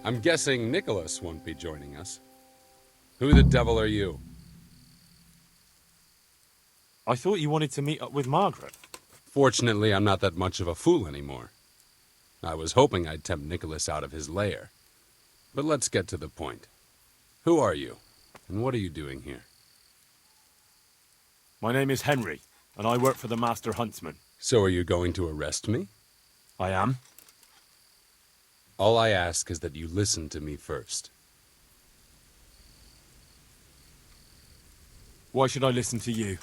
I'm guessing Nicholas won't be joining us. Who the devil are you? I thought you wanted to meet up with Margaret. Fortunately, I'm not that much of a fool anymore. I was hoping I'd tempt Nicholas out of his lair. But let's get to the point. Who are you? And what are you doing here? My name is Henry, and I work for the Master Huntsman. So are you going to arrest me? I am? All I ask is that you listen to me first. Why should I listen to you?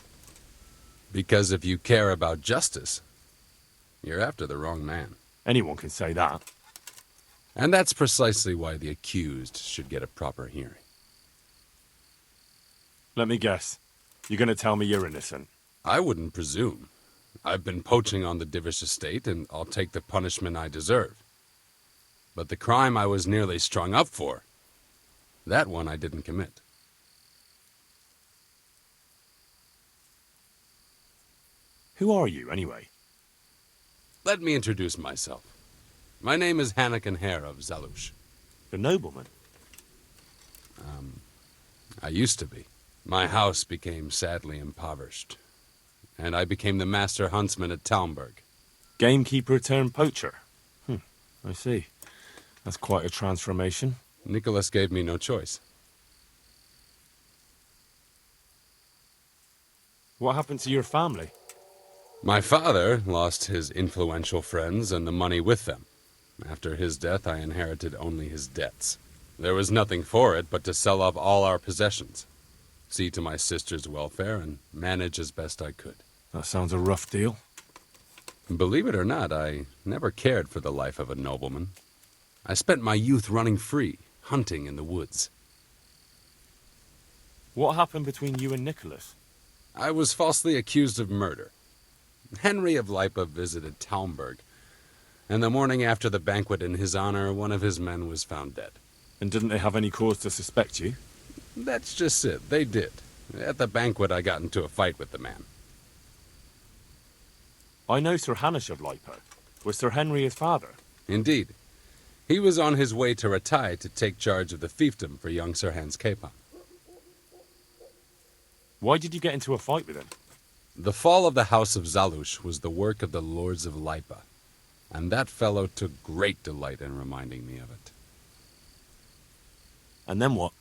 Because if you care about justice, you're after the wrong man. Anyone can say that. And that's precisely why the accused should get a proper hearing. Let me guess. You're going to tell me you're innocent. I wouldn't presume. I've been poaching on the Divish estate, and I'll take the punishment I deserve. But the crime I was nearly strung up for, that one I didn't commit. Who are you, anyway? Let me introduce myself. My name is Hannikin Hare of Zalush. The nobleman? I used to be. My house became sadly impoverished, and I became the master huntsman at Talmberg. Gamekeeper turned poacher? I see. That's quite a transformation. Nicholas gave me no choice. What happened to your family? My father lost his influential friends and the money with them. After his death, I inherited only his debts. There was nothing for it but to sell off all our possessions, see to my sister's welfare, and manage as best I could. That sounds a rough deal. Believe it or not, I never cared for the life of a nobleman. I spent my youth running free, hunting in the woods. What happened between you and Nicholas? I was falsely accused of murder. Henry of Lipa visited Talmberg, and the morning after the banquet in his honor, one of his men was found dead. And didn't they have any cause to suspect you? That's just it. They did. At the banquet, I got into a fight with the man. I know Sir Hanish of Lipa. Was Sir Henry his father? Indeed. He was on his way to Ratai to take charge of the fiefdom for young Sir Hans Capon. Why did you get into a fight with him? The fall of the House of Zalush was the work of the Lords of Lipa, and that fellow took great delight in reminding me of it. And then what?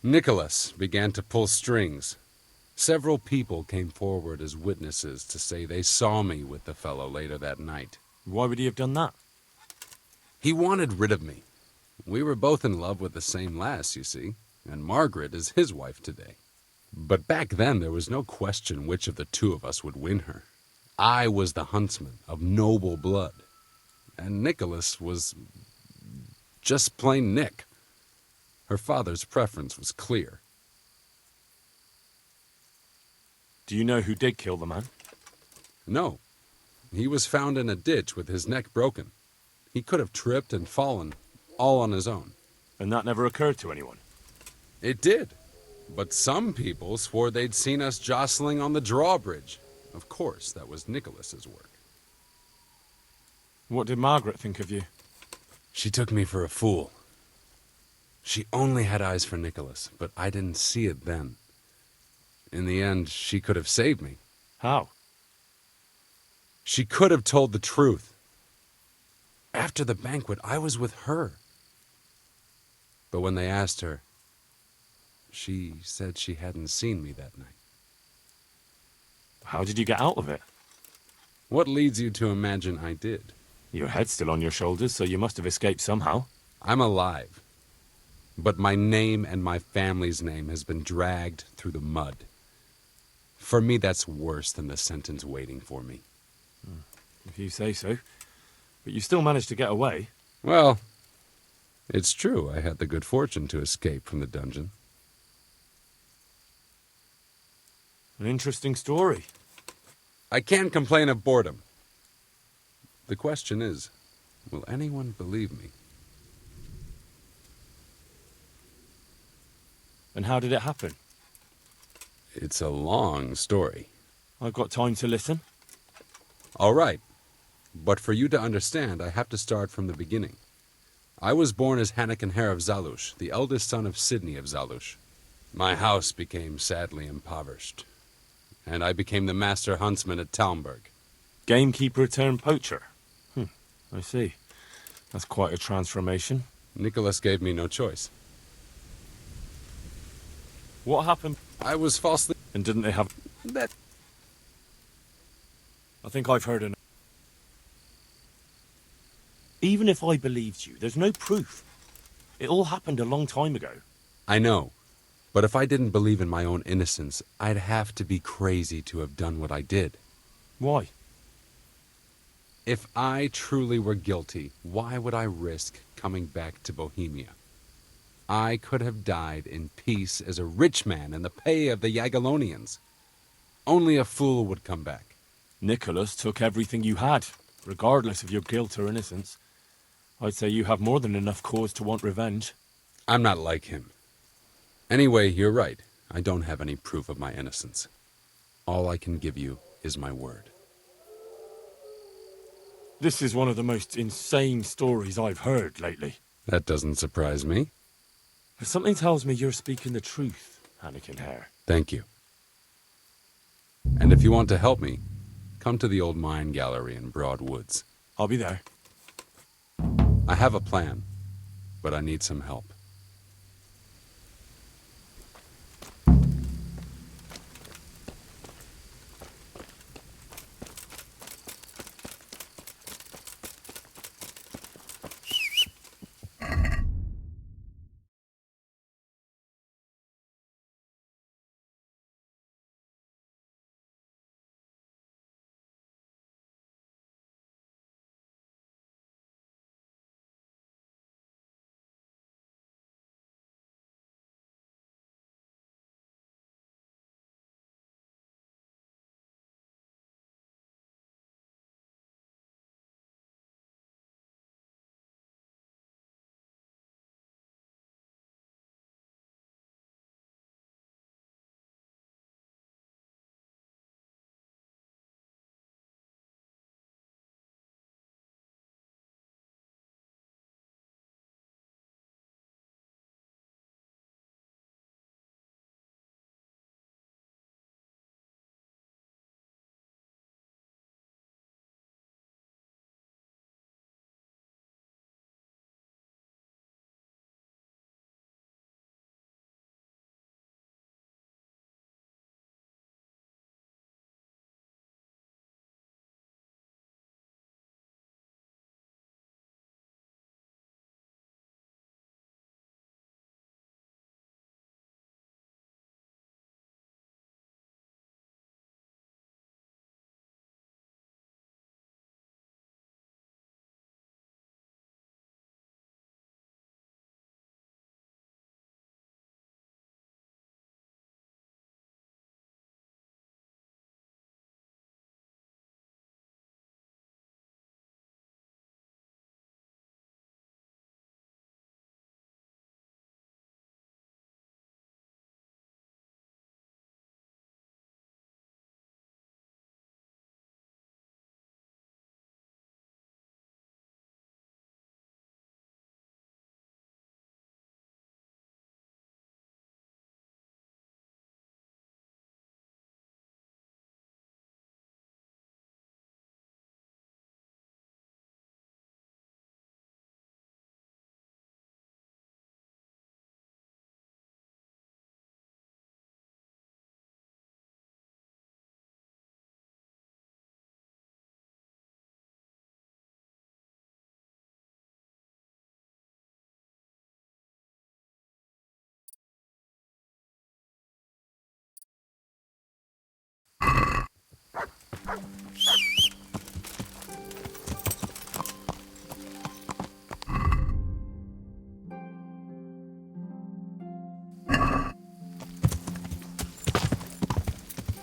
Nicholas began to pull strings. Several people came forward as witnesses to say they saw me with the fellow later that night. Why would he have done that? He wanted rid of me. We were both in love with the same lass, you see, and Margaret is his wife today. But back then there was no question which of the two of us would win her. I was the huntsman of noble blood, and Nicholas was just plain Nick. Her father's preference was clear. Do you know who did kill the man? No, he was found in a ditch with his neck broken. He could have tripped and fallen, all on his own. And that never occurred to anyone? It did, but some people swore they'd seen us jostling on the drawbridge. Of course, that was Nicholas's work. What did Margaret think of you? She took me for a fool. She only had eyes for Nicholas, but I didn't see it then. In the end, she could have saved me. How? She could have told the truth. After the banquet, I was with her. But when they asked her, she said she hadn't seen me that night. How did you get out of it? What leads you to imagine I did? Your head's still on your shoulders, so you must have escaped somehow. I'm alive. But my name and my family's name has been dragged through the mud. For me, that's worse than the sentence waiting for me. If you say so. But you still managed to get away. Well, it's true I had the good fortune to escape from the dungeon. An interesting story. I can't complain of boredom. The question is, will anyone believe me? And how did it happen? It's a long story. I've got time to listen. All right. But for you to understand, I have to start from the beginning. I was born as Hannikin Hare of Zalush, the eldest son of Sidney of Zalush. My house became sadly impoverished, and I became the master huntsman at Talmberg. Gamekeeper turned poacher. I see. That's quite a transformation. Nicholas gave me no choice. What happened? I was falsely... And didn't they have... That... I think I've heard enough. Even if I believed you, there's no proof. It all happened a long time ago. I know. But if I didn't believe in my own innocence, I'd have to be crazy to have done what I did. Why? If I truly were guilty, why would I risk coming back to Bohemia? I could have died in peace as a rich man in the pay of the Jagiellonians. Only a fool would come back. Nicholas took everything you had, regardless of your guilt or innocence. I'd say you have more than enough cause to want revenge. I'm not like him. Anyway, you're right. I don't have any proof of my innocence. All I can give you is my word. This is one of the most insane stories I've heard lately. That doesn't surprise me. But something tells me you're speaking the truth, Hannikin Hare. Thank you. And if you want to help me, come to the old mine gallery in Broad Woods. I'll be there. I have a plan, but I need some help.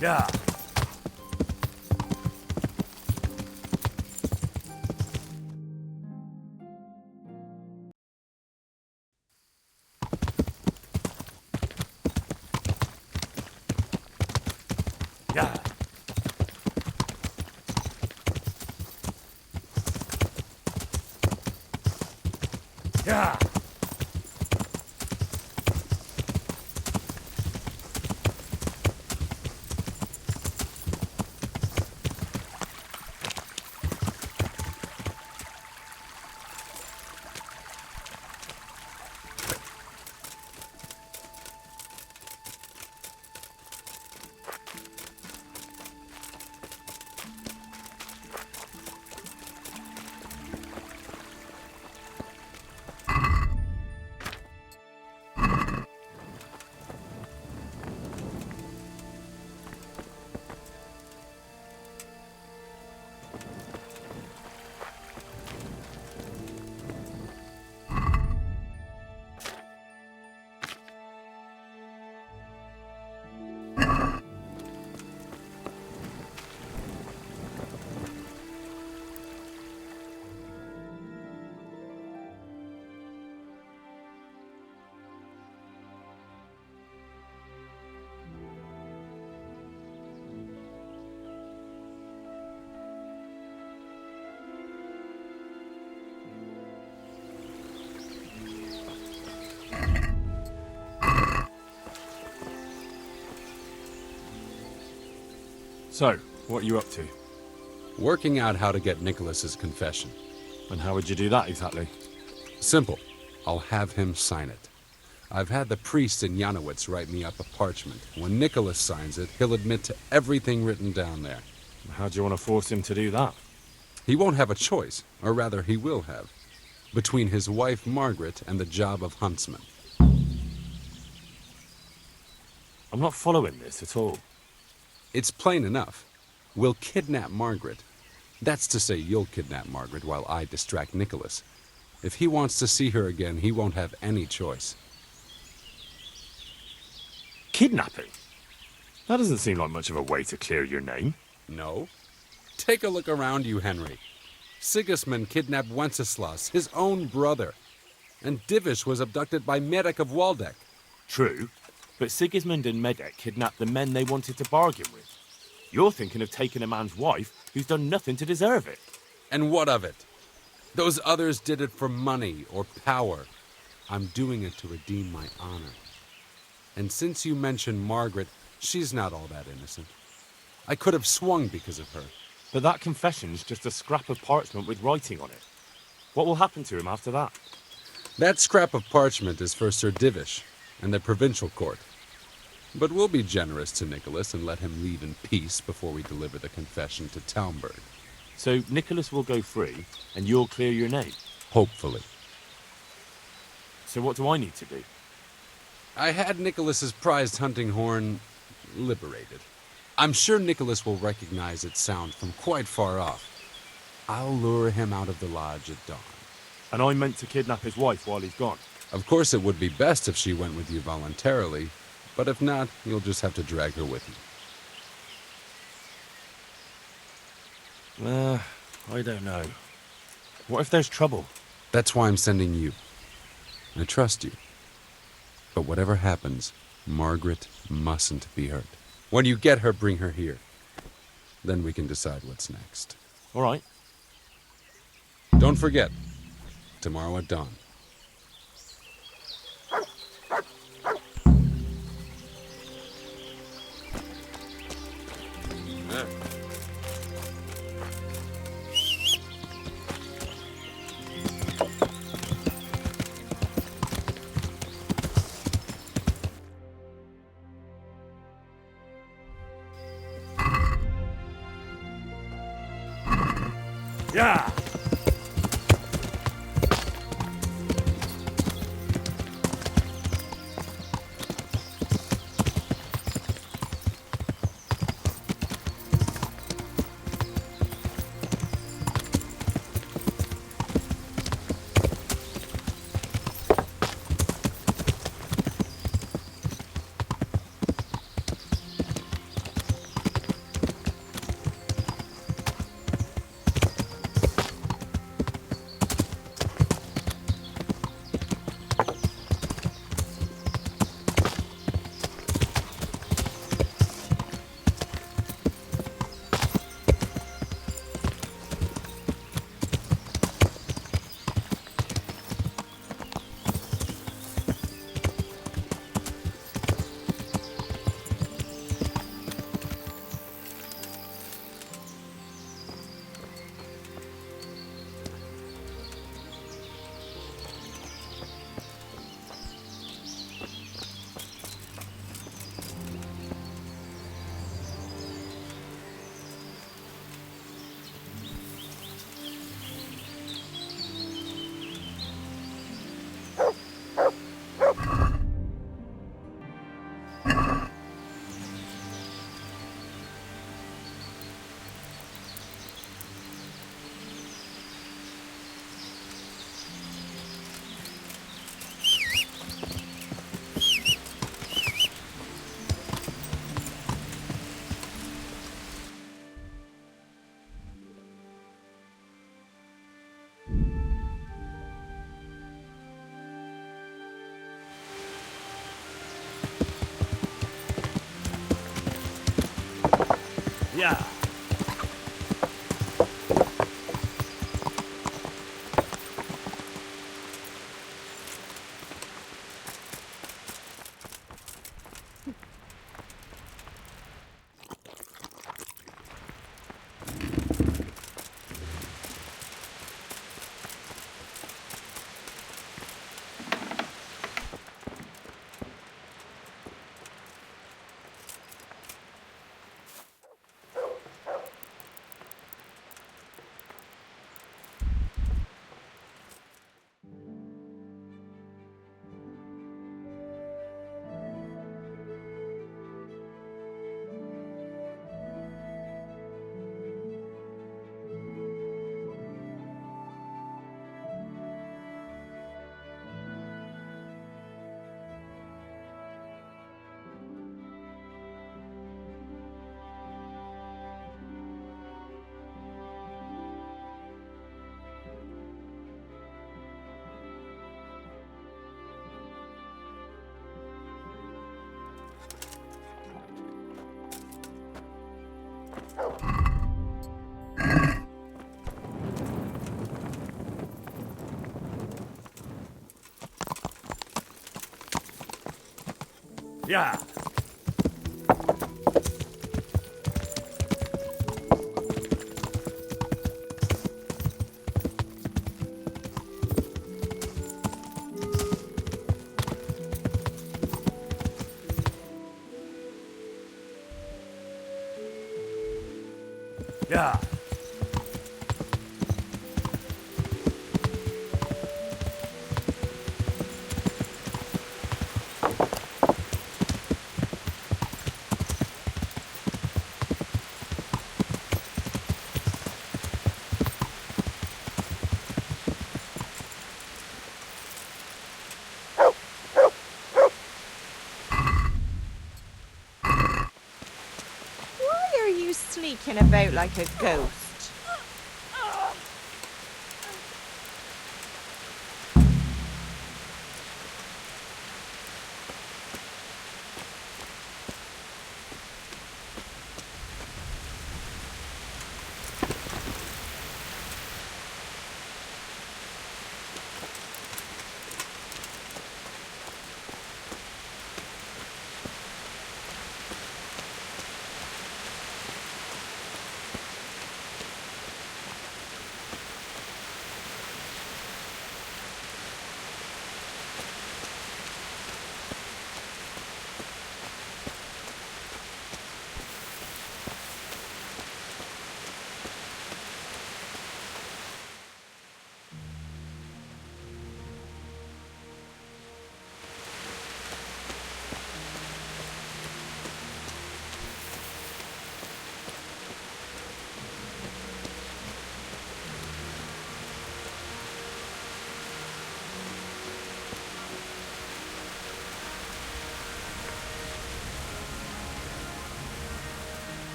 Yeah. Yeah. Yeah. Yeah. So, what are you up to? Working out how to get Nicholas's confession. And how would you do that exactly? Simple. I'll have him sign it. I've had the priest in Janowitz write me up a parchment. When Nicholas signs it, he'll admit to everything written down there. How do you want to force him to do that? He won't have a choice, or rather he will have, between his wife Margaret and the job of huntsman. I'm not following this at all. It's plain enough. We'll kidnap Margaret. That's to say, you'll kidnap Margaret while I distract Nicholas. If he wants to see her again, he won't have any choice. Kidnapping? That doesn't seem like much of a way to clear your name. No? Take a look around you, Henry. Sigismund kidnapped Wenceslas, his own brother. And Divish was abducted by Medek of Waldeck. True, but Sigismund and Medek kidnapped the men they wanted to bargain with. You're thinking of taking a man's wife who's done nothing to deserve it. And what of it? Those others did it for money or power. I'm doing it to redeem my honor. And since you mentioned Margaret, she's not all that innocent. I could have swung because of her. But that confession's just a scrap of parchment with writing on it. What will happen to him after that? That scrap of parchment is for Sir Divish and the provincial court. But we'll be generous to Nicholas and let him leave in peace before we deliver the confession to Talmberg. So Nicholas will go free, and you'll clear your name? Hopefully. So what do I need to do? I had Nicholas's prized hunting horn liberated. I'm sure Nicholas will recognize its sound from quite far off. I'll lure him out of the lodge at dawn. And I'm meant to kidnap his wife while he's gone? Of course, it would be best if she went with you voluntarily, but if not, you'll just have to drag her with you. I don't know. What if there's trouble? That's why I'm sending you. I trust you. But whatever happens, Margaret mustn't be hurt. When you get her, bring her here. Then we can decide what's next. All right. Don't forget, tomorrow at dawn. Yeah! Yeah. Yeah. Yeah. Why are you sneaking about like a ghost?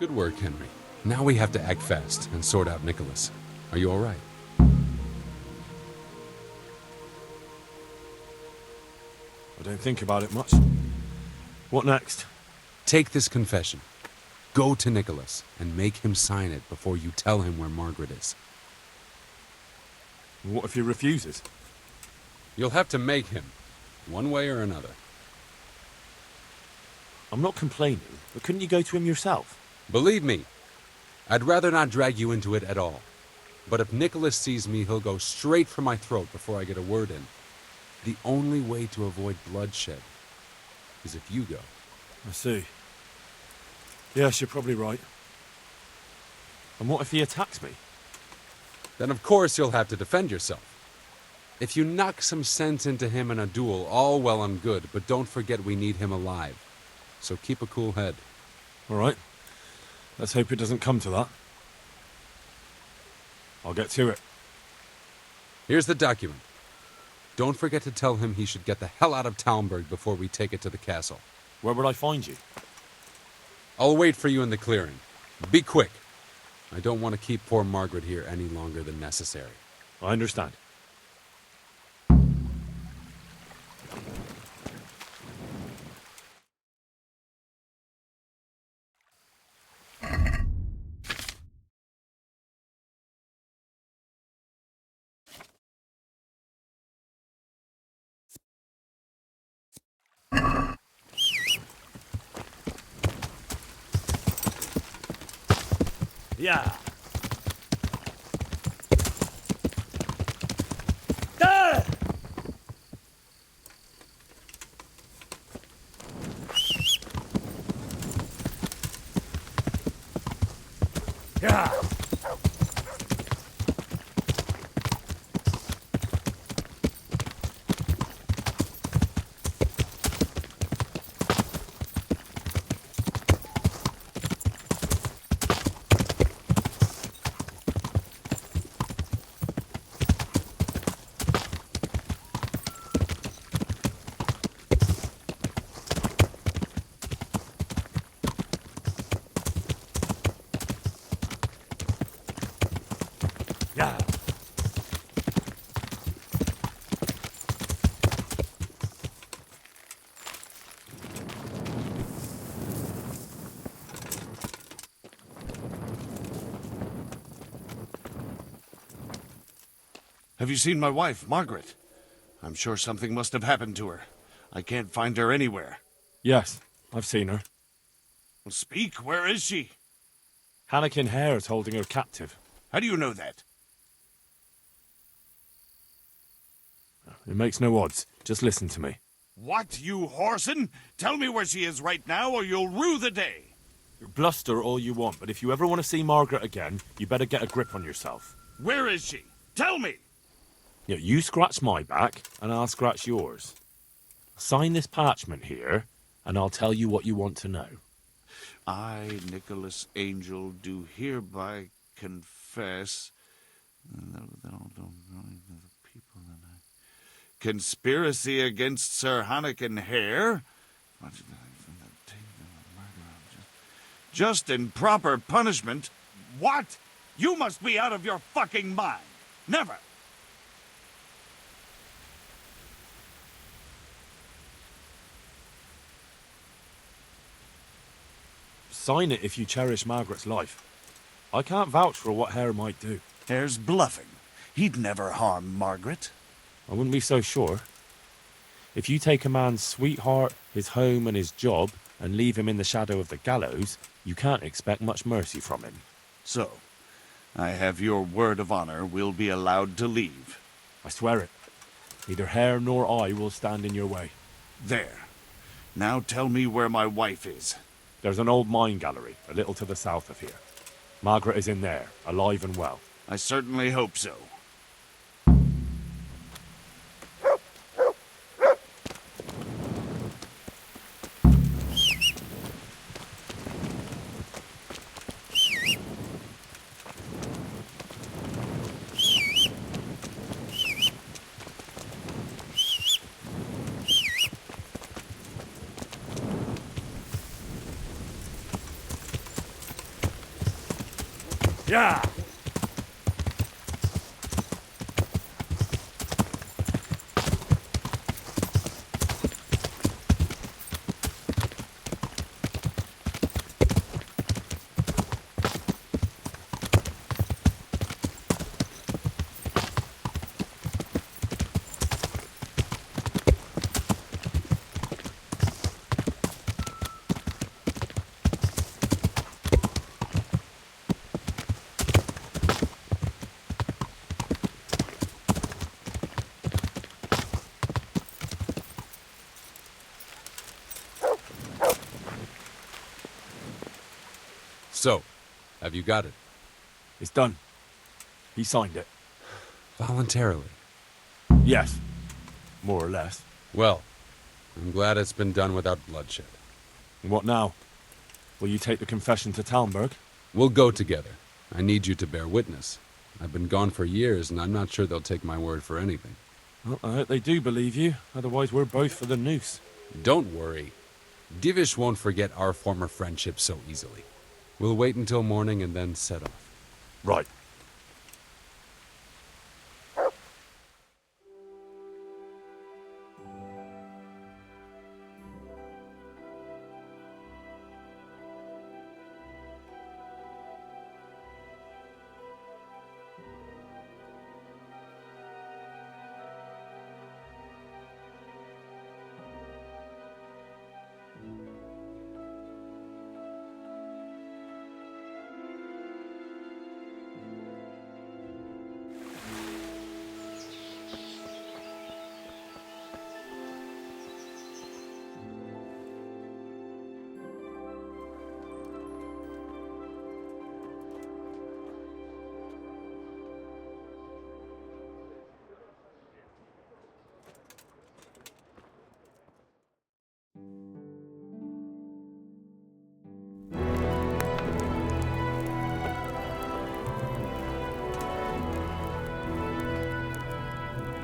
Good work, Henry. Now we have to act fast and sort out Nicholas. Are you all right? I don't think about it much. What next? Take this confession. Go to Nicholas and make him sign it before you tell him where Margaret is. What if he refuses? You'll have to make him, one way or another. I'm not complaining, but couldn't you go to him yourself? Believe me, I'd rather not drag you into it at all. But if Nicholas sees me, he'll go straight for my throat before I get a word in. The only way to avoid bloodshed is if you go. I see. Yes, you're probably right. And what if he attacks me? Then of course you'll have to defend yourself. If you knock some sense into him in a duel, all well and good, but don't forget we need him alive. So keep a cool head. All right. Let's hope it doesn't come to that. I'll get to it. Here's the document. Don't forget to tell him he should get the hell out of Talmberg before we take it to the castle. Where would I find you? I'll wait for you in the clearing. Be quick. I don't want to keep poor Margaret here any longer than necessary. I understand. Yeah. Ah! Yeah. Yeah. Have you seen my wife, Margaret? I'm sure something must have happened to her. I can't find her anywhere. Yes, I've seen her. Well, speak, where is she? Hannikin Hare is holding her captive. How do you know that? It makes no odds. Just listen to me. What, you whoreson? Tell me where she is right now, or you'll rue the day. Bluster all you want, but if you ever want to see Margaret again, you better get a grip on yourself. Where is she? Tell me! Yeah, you scratch my back, and I'll scratch yours. Sign this parchment here, and I'll tell you what you want to know. I, Nicholas Angel, do hereby confess conspiracy against Sir Hannikin Hare, just and proper punishment. What? You must be out of your fucking mind. Never. Sign it if you cherish Margaret's life. I can't vouch for what Hare might do. Hare's bluffing. He'd never harm Margaret. I wouldn't be so sure. If you take a man's sweetheart, his home and his job, and leave him in the shadow of the gallows, you can't expect much mercy from him. So, I have your word of honor we'll be allowed to leave. I swear it. Neither Hare nor I will stand in your way. There. Now tell me where my wife is. There's an old mine gallery, a little to the south of here. Margaret is in there, alive and well. I certainly hope so. Yeah! So, have you got it? It's done. He signed it. Voluntarily. Yes. More or less. Well, I'm glad it's been done without bloodshed. And what now? Will you take the confession to Talmberg? We'll go together. I need you to bear witness. I've been gone for years, and I'm not sure they'll take my word for anything. Well, I hope they do believe you. Otherwise, we're both for the noose. Don't worry. Divish won't forget our former friendship so easily. We'll wait until morning and then set off. Right.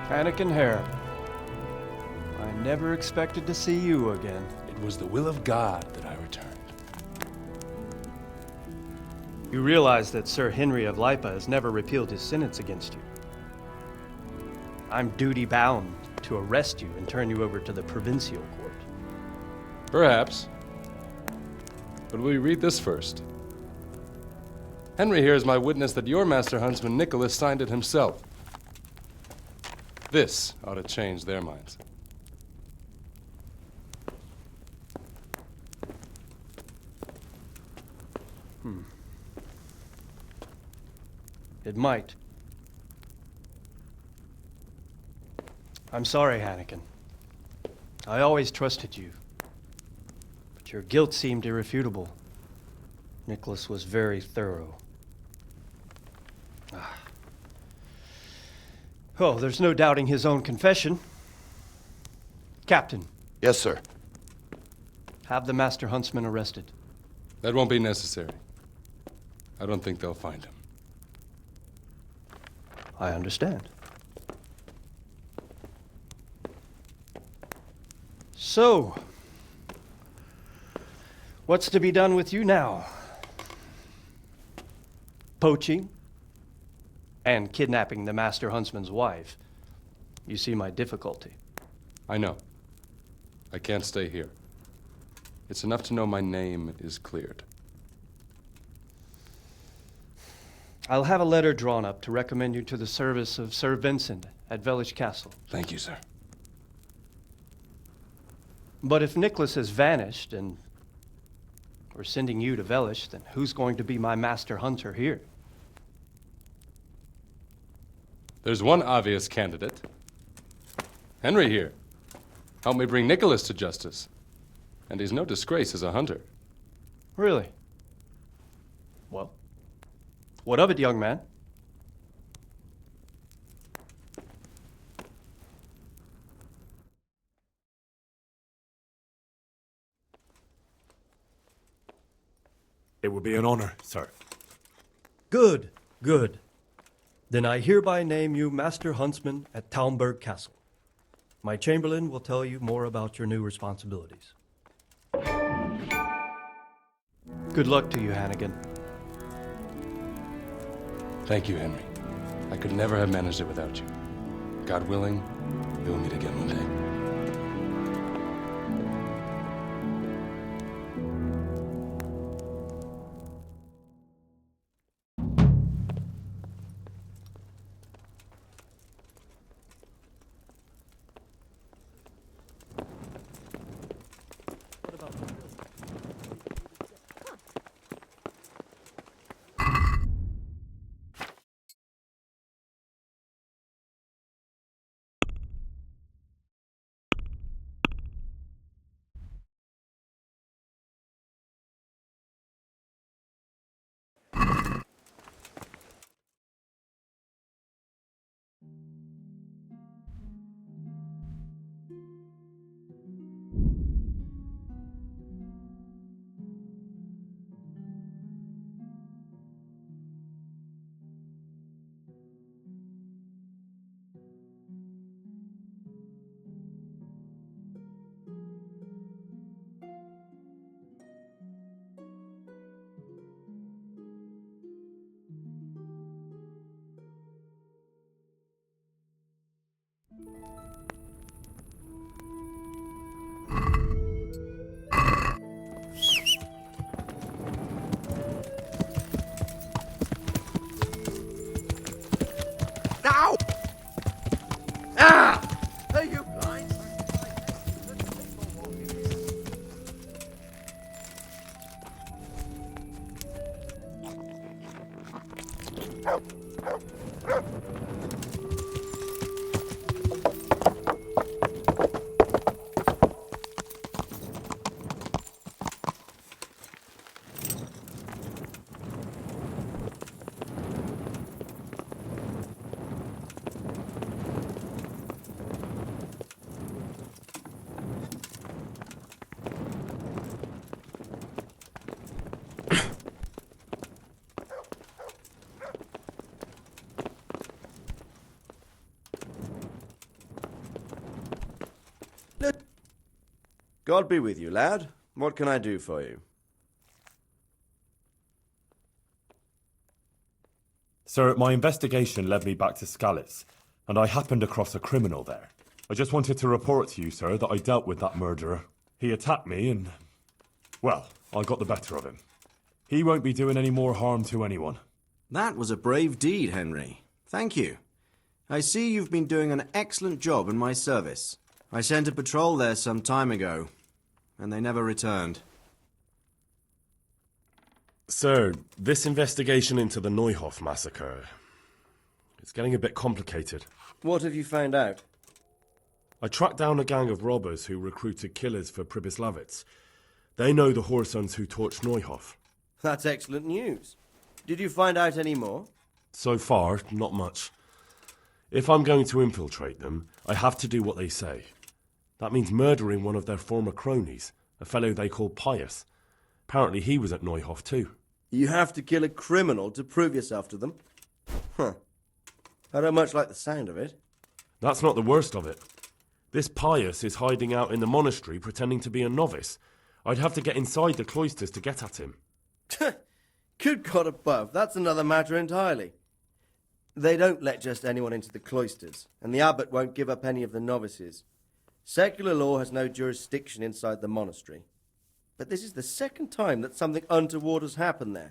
Anakin Hare, I never expected to see you again. It was the will of God that I returned. You realize that Sir Henry of Lipa has never repealed his sentence against you. I'm duty-bound to arrest you and turn you over to the provincial court. Perhaps. But will you read this first? Henry here is my witness that your master huntsman Nicholas signed it himself. This ought to change their minds. It might. I'm sorry, Anakin. I always trusted you. But your guilt seemed irrefutable. Nicholas was very thorough. Oh, there's no doubting his own confession. Captain, Yes, sir. have the Master Huntsman arrested. That won't be necessary. I don't think they'll find him. I understand. So, what's to be done with you now? Poaching and kidnapping the Master Huntsman's wife. You see my difficulty. I know. I can't stay here. It's enough to know my name is cleared. I'll have a letter drawn up to recommend you to the service of Sir Vincent at Vellish Castle. Thank you, sir. But if Nicholas has vanished and we're sending you to Vellish, then who's going to be my master hunter here? There's one obvious candidate. Henry here. Help me bring Nicholas to justice. And he's no disgrace as a hunter. Really? Well, what of it, young man? It would be an honor, sir. Good, good. Then I hereby name you Master Huntsman at Talmberg Castle. My Chamberlain will tell you more about your new responsibilities. Good luck to you, Hannigan. Thank you, Henry. I could never have managed it without you. God willing, we'll meet again one day. Ow! Ah! Are you blind? God be with you, lad. What can I do for you? Sir, my investigation led me back to Scalitz, and I happened across a criminal there. I just wanted to report to you, sir, that I dealt with that murderer. He attacked me and, well, I got the better of him. He won't be doing any more harm to anyone. That was a brave deed, Henry. Thank you. I see you've been doing an excellent job in my service. I sent a patrol there some time ago, and they never returned. Sir, this investigation into the Neuhof massacre, it's getting a bit complicated. What have you found out? I tracked down a gang of robbers who recruited killers for Pribyslavitz. They know the whoresons who torched Neuhof. That's excellent news. Did you find out any more? So far, not much. If I'm going to infiltrate them, I have to do what they say. That means murdering one of their former cronies, a fellow they call Pius. Apparently he was at Neuhof too. You have to kill a criminal to prove yourself to them? Huh. I don't much like the sound of it. That's not the worst of it. This Pius is hiding out in the monastery pretending to be a novice. I'd have to get inside the cloisters to get at him. Good God above, that's another matter entirely. They don't let just anyone into the cloisters, and the abbot won't give up any of the novices. Secular law has no jurisdiction inside the monastery. But this is the second time that something untoward has happened there.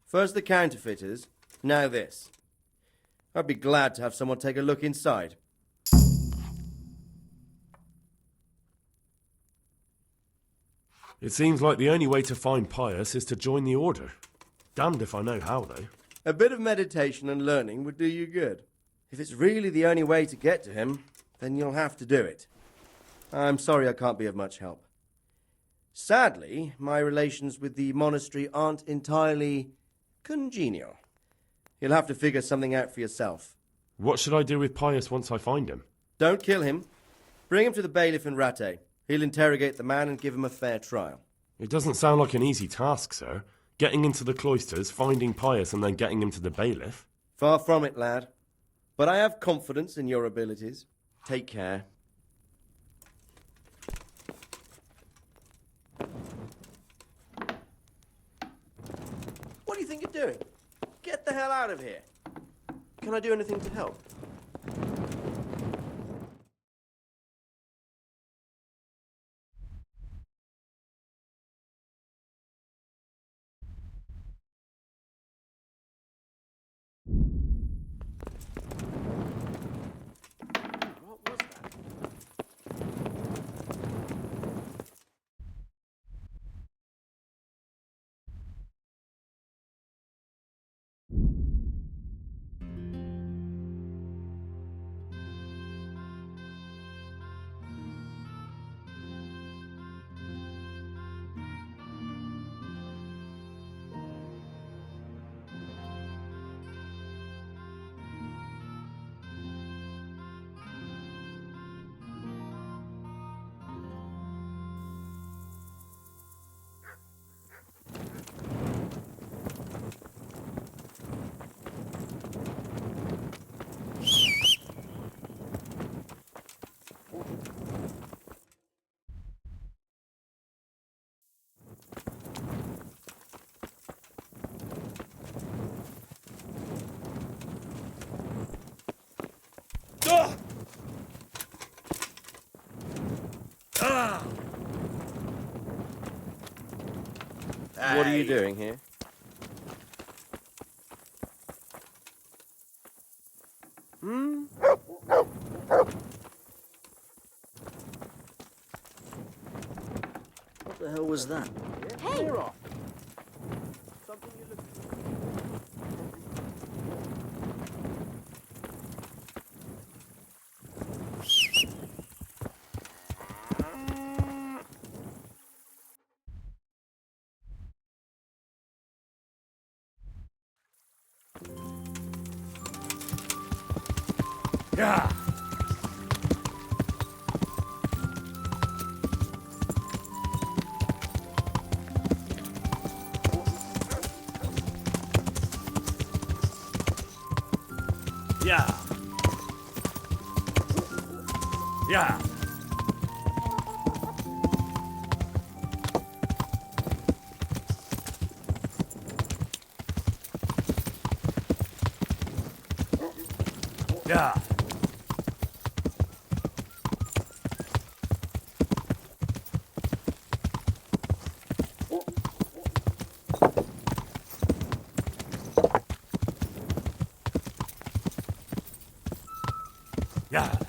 First the counterfeiters, now this. I'd be glad to have someone take a look inside. It seems like the only way to find Pius is to join the order. Damned if I know how, though. A bit of meditation and learning would do you good. If it's really the only way to get to him, then you'll have to do it. I'm sorry I can't be of much help. Sadly, my relations with the monastery aren't entirely congenial. You'll have to figure something out for yourself. What should I do with Pius once I find him? Don't kill him. Bring him to the bailiff in Rattay. He'll interrogate the man and give him a fair trial. It doesn't sound like an easy task, sir. Getting into the cloisters, finding Pius, and then getting him to the bailiff. Far from it, lad. But I have confidence in your abilities. Take care. What do you think you're doing? Get the hell out of here. Can I do anything to help? What was that? What are you doing here? What the hell was that? Hey! Something you look Yeah. Yeah. Yeah. Yeah. Yeah.